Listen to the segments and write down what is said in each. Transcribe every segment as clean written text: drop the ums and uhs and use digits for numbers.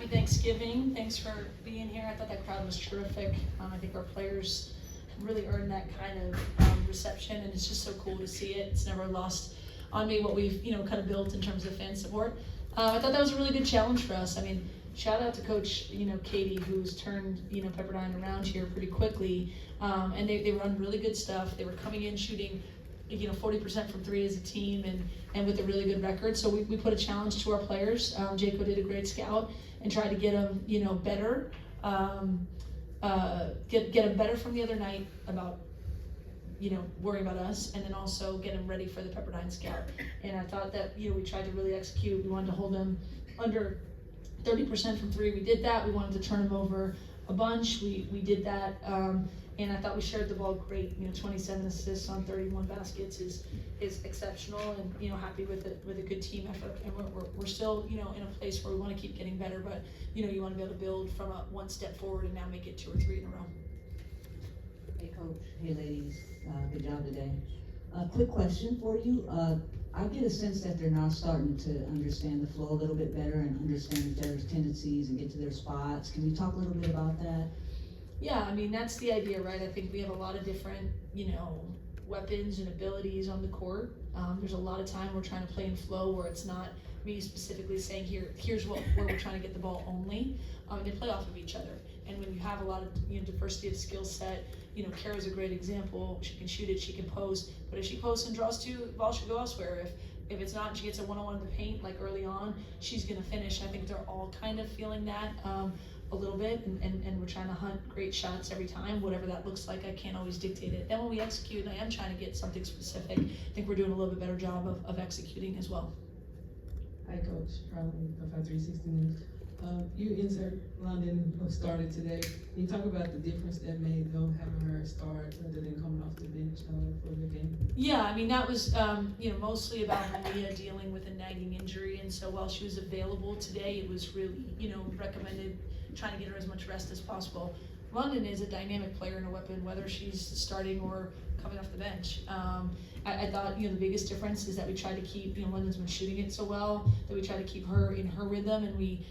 happy Thanksgiving. Thanks for being here. I thought that crowd was terrific. I think our players really earned that kind of reception, and it's just so cool to see it. It's never lost on me what we've kind of built in terms of fan support. I thought that was a really good challenge for us. I mean, shout out to Coach Katie, who's turned Pepperdine around here pretty quickly, and they run really good stuff. They were coming in shooting 40% from three as a team, and with a really good record. So we put a challenge to our players. Jaco did a great scout and tried to get them better, get them better from the other night about worrying about us, and then also get them ready for the Pepperdine scout. And I thought that we tried to really execute. We wanted to hold them under 30% from three. We did that. We wanted to turn them over a bunch. We did that. And I thought we shared the ball great. 27 assists on 31 baskets is exceptional, and happy with a good team effort. And we're still in a place where we want to keep getting better, but you want to be able to build from a one step forward and now make it 2 or 3 in a row. Hey coach, hey ladies, good job today. Quick question for you. I get a sense that they're now starting to understand the flow a little bit better and understand each other's tendencies and get to their spots. Can you talk a little bit about that? Yeah, I mean, that's the idea, right? I think we have a lot of different, weapons and abilities on the court. There's a lot of time we're trying to play in flow where it's not me specifically saying here's where we're trying to get the ball only. They play off of each other. And when you have a lot of diversity of skill set, Kara's a great example. She can shoot it, she can post, but if she posts and draws two, the ball should go elsewhere. If it's not, and she gets a one-on-one in the paint, like early on, she's gonna finish. I think they're all kind of feeling that a little bit, and we're trying to hunt great shots every time, whatever that looks like. I can't always dictate it. Then when we execute, and I am trying to get something specific, I think we're doing a little bit better job of executing as well. Hi Coach, probably about 360 News. You insert London who started today. Can you talk about the difference that made though having her start rather than coming off the bench for the game? Yeah, I mean that was mostly about Malia dealing with a nagging injury, and so while she was available today, it was really recommended trying to get her as much rest as possible. London is a dynamic player and a weapon, whether she's starting or coming off the bench. I thought the biggest difference is that we tried to keep London's been shooting it so well that we tried to keep her in her rhythm, and we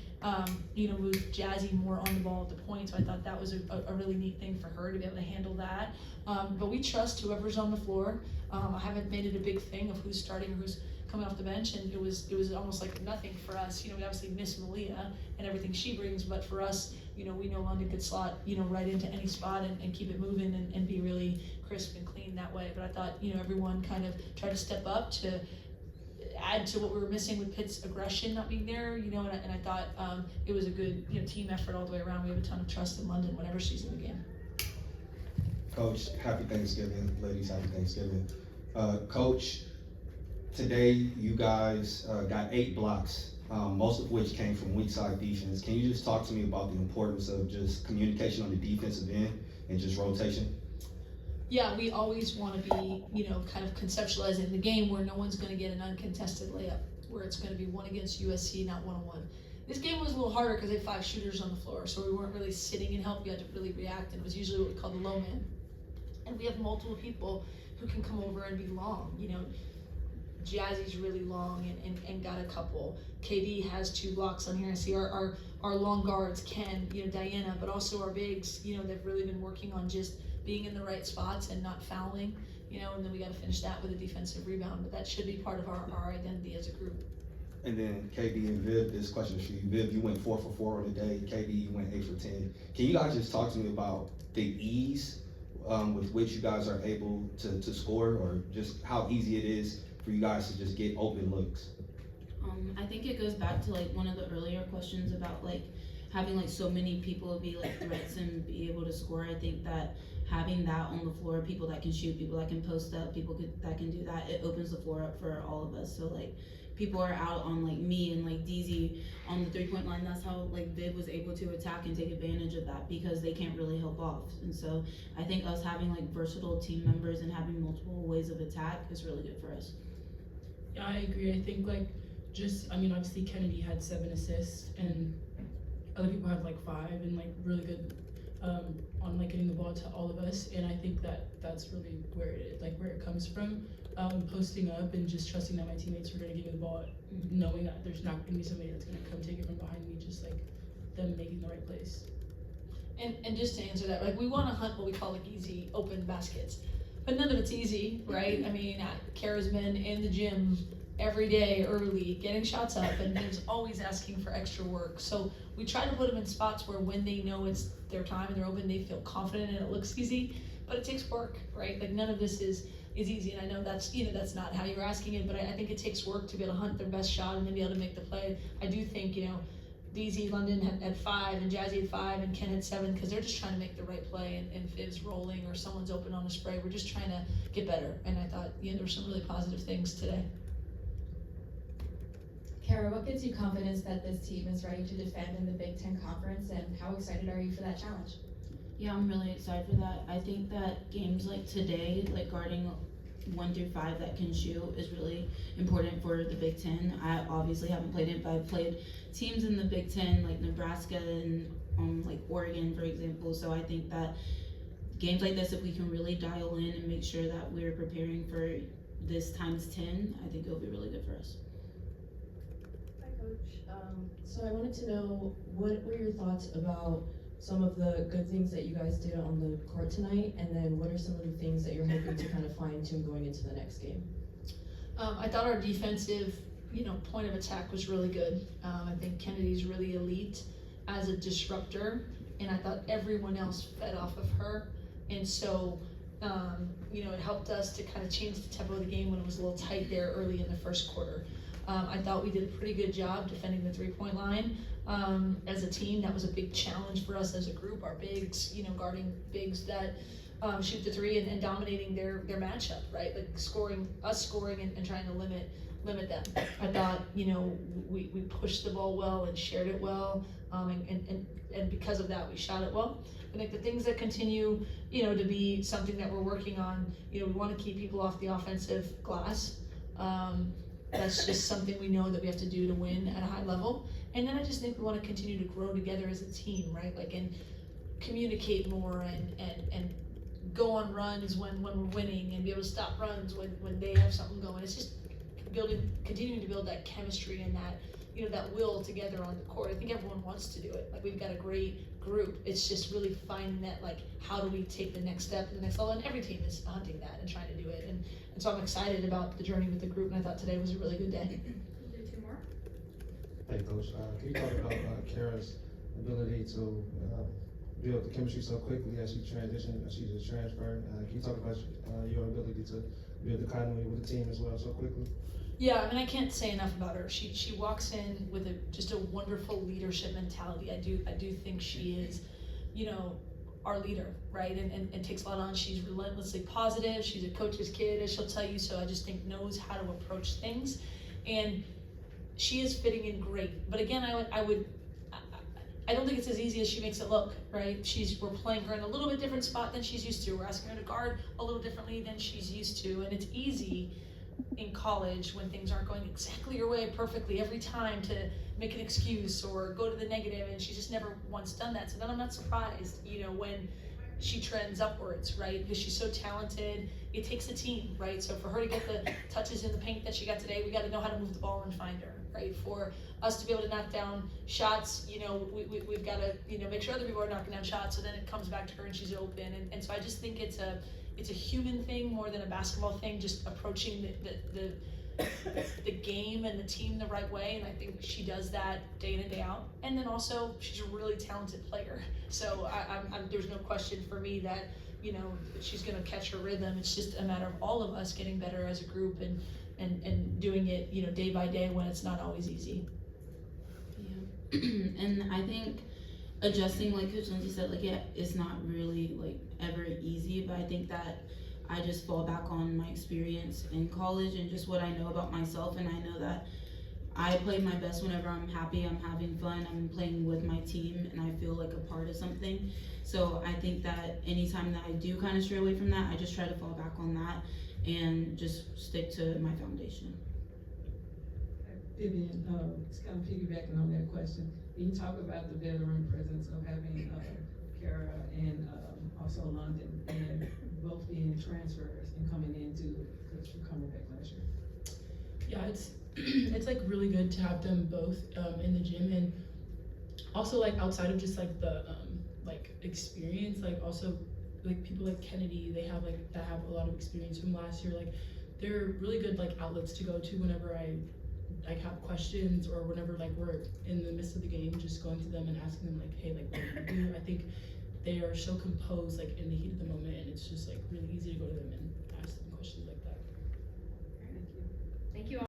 moved Jazzy more on the ball at the point. So I thought that was a really neat thing for her to be able to handle that. But we trust whoever's on the floor. I haven't made it a big thing of who's starting or who's coming off the bench, and it was almost like nothing for us. We obviously miss Malia and everything she brings, but for us, we know London could slot right into any spot and keep it moving and be really crisp and clean that way. But I thought everyone kind of tried to step up to add to what we were missing with Pitt's aggression not being there, and I thought it was a good team effort all the way around. We have a ton of trust in London whenever she's in the game. Coach, happy Thanksgiving. Ladies, happy Thanksgiving. Coach, today you guys got 8 blocks, most of which came from weak side defense. Can you just talk to me about the importance of just communication on the defensive end and just rotation? Yeah, we always want to be, kind of conceptualizing the game where no one's going to get an uncontested layup, where it's going to be one against USC, not one-on-one. This game was a little harder because they had 5 shooters on the floor, so we weren't really sitting and help. You had to really react, and it was usually what we call the low man. And we have multiple people who can come over and be long. Jazzy's really long and got a couple. KD has 2 blocks on here. I see our long guards, Ken, Diana, but also our bigs. They've really been working on just being in the right spots and not fouling. And then we got to finish that with a defensive rebound. But that should be part of our identity as a group. And then KD and Viv, this question is for you. Viv, you went 4 for 4 on the day. KD, you went 8 for 10. Can you guys just talk to me about the ease with which you guys are able to score, or just how easy it is for you guys to just get open looks? I think it goes back to one of the earlier questions about having so many people be threats and be able to score. I think that having that on the floor, people that can shoot, people that can post up, that can do that, it opens the floor up for all of us. So people are out on me and DZ on the 3-point line. That's how Viv was able to attack and take advantage of that, because they can't really help off. And so I think us having versatile team members and having multiple ways of attack is really good for us. Yeah, I agree. I think obviously Kennedy had 7 assists, and other people have 5, and really good on getting the ball to all of us. And I think that's really where it comes from, posting up and just trusting that my teammates are going to give me the ball, knowing that there's not going to be somebody that's going to come take it from behind me, just them making the right plays. And just to answer that, like, we wanna hunt what we call like easy open baskets, but none of it's easy, right? I mean, Kara's been in the gym every day early, getting shots up, and there's always asking for extra work. So we try to put them in spots where when they know it's their time and they're open, they feel confident and it looks easy, but it takes work, right? Like, none of this is easy, and I know that's, that's not how you're asking it, but I think it takes work to be able to hunt their best shot and then be able to make the play. I do think, DZ London had 5 and Jazzy had 5 and Ken had 7, because they're just trying to make the right play, and if it's rolling or someone's open on a spray, we're just trying to get better. And I thought, there were some really positive things today. Kara, what gives you confidence that this team is ready to defend in the Big Ten Conference, and how excited are you for that challenge? Yeah, I'm really excited for that. I think that games like today, like guarding 1 through 5 that can shoot, is really important for the Big Ten. I obviously haven't played it, but I've played teams in the Big Ten like Nebraska and like Oregon, for example. So I think that games like this, if we can really dial in and make sure that we're preparing for this times 10, I think it'll be really good for us. Hi, Coach. So I wanted to know, what were your thoughts about some of the good things that you guys did on the court tonight, and then what are some of the things that you're hoping to kind of fine tune going into the next game? I thought our defensive, point of attack was really good. I think Kennedy's really elite as a disruptor, and I thought everyone else fed off of her. And so, it helped us to kind of change the tempo of the game when it was a little tight there early in the first quarter. I thought we did a pretty good job defending the 3-point line. As a team, that was a big challenge for us as a group. Our bigs, guarding bigs that shoot the 3 and dominating their matchup, right? Like scoring and trying to limit them. I thought, we pushed the ball well and shared it well, and because of that, we shot it well. I think the things that continue, to be something that we're working on, we want to keep people off the offensive glass. That's just something we know that we have to do to win at a high level. And then I just think we want to continue to grow together as a team, right? Like, and communicate more and go on runs when we're winning, and be able to stop runs when they have something going. It's just continuing to build that chemistry and that, that will together on the court. I think everyone wants to do it. Like, we've got a great group. It's just really finding that, like, how do we take the next step to the next level? And every team is hunting that and trying to do it. And so I'm excited about the journey with the group, and I thought today was a really good day. We'll do 2 more. Hey, Coach, can you talk about Kara's ability to build the chemistry so quickly as she transitioned, as she just transferred? Can you talk about your ability to build the continuity with the team as well so quickly? Yeah, I mean, I can't say enough about her. She walks in with just a wonderful leadership mentality. I do think she is, our leader, right? And takes a lot on. She's relentlessly positive. She's a coach's kid, as she'll tell you. So I just think knows how to approach things, and she is fitting in great. But again, I don't think it's as easy as she makes it look, right? We're playing her in a little bit different spot than she's used to. We're asking her to guard a little differently than she's used to, and it's easy in college when things aren't going exactly your way perfectly every time to make an excuse or go to the negative, and she's just never once done that. So then I'm not surprised, when she trends upwards, right? Because she's so talented. It takes a team, right? So for her to get the touches in the paint that she got today, we got to know how to move the ball and find her, right? For us to be able to knock down shots, we've got to, make sure other people are knocking down shots, so then it comes back to her and she's open. And so I just think it's a human thing more than a basketball thing, just approaching the game and the team the right way, and I think she does that day in and day out. And then also, she's a really talented player, so there's no question for me that she's going to catch her rhythm. It's just a matter of all of us getting better as a group and doing it day by day when it's not always easy. Yeah, and I think adjusting, like Coach Lindsay said, it's not really ever easy, but I think that I just fall back on my experience in college and just what I know about myself, and I know that I play my best whenever I'm happy, I'm having fun, I'm playing with my team, and I feel like a part of something. So I think that anytime that I do kind of stray away from that, I just try to fall back on that and just stick to my foundation. Vivian, just kind of piggybacking on that question, can you talk about the veteran presence of having Kara and also London, and both being transfers and coming into Coach back last year? Yeah, it's really good to have them both in the gym, and also like outside of just like the like experience, like also like people like Kennedy, they have like that have a lot of experience from last year. Like they're really good like outlets to go to whenever I like have questions, or whenever like we're in the midst of the game, just going to them and asking them like, hey, like what do you do? I think they are so composed like in the heat of the moment, and it's just like really easy to go to them and ask them questions like that. Thank you all.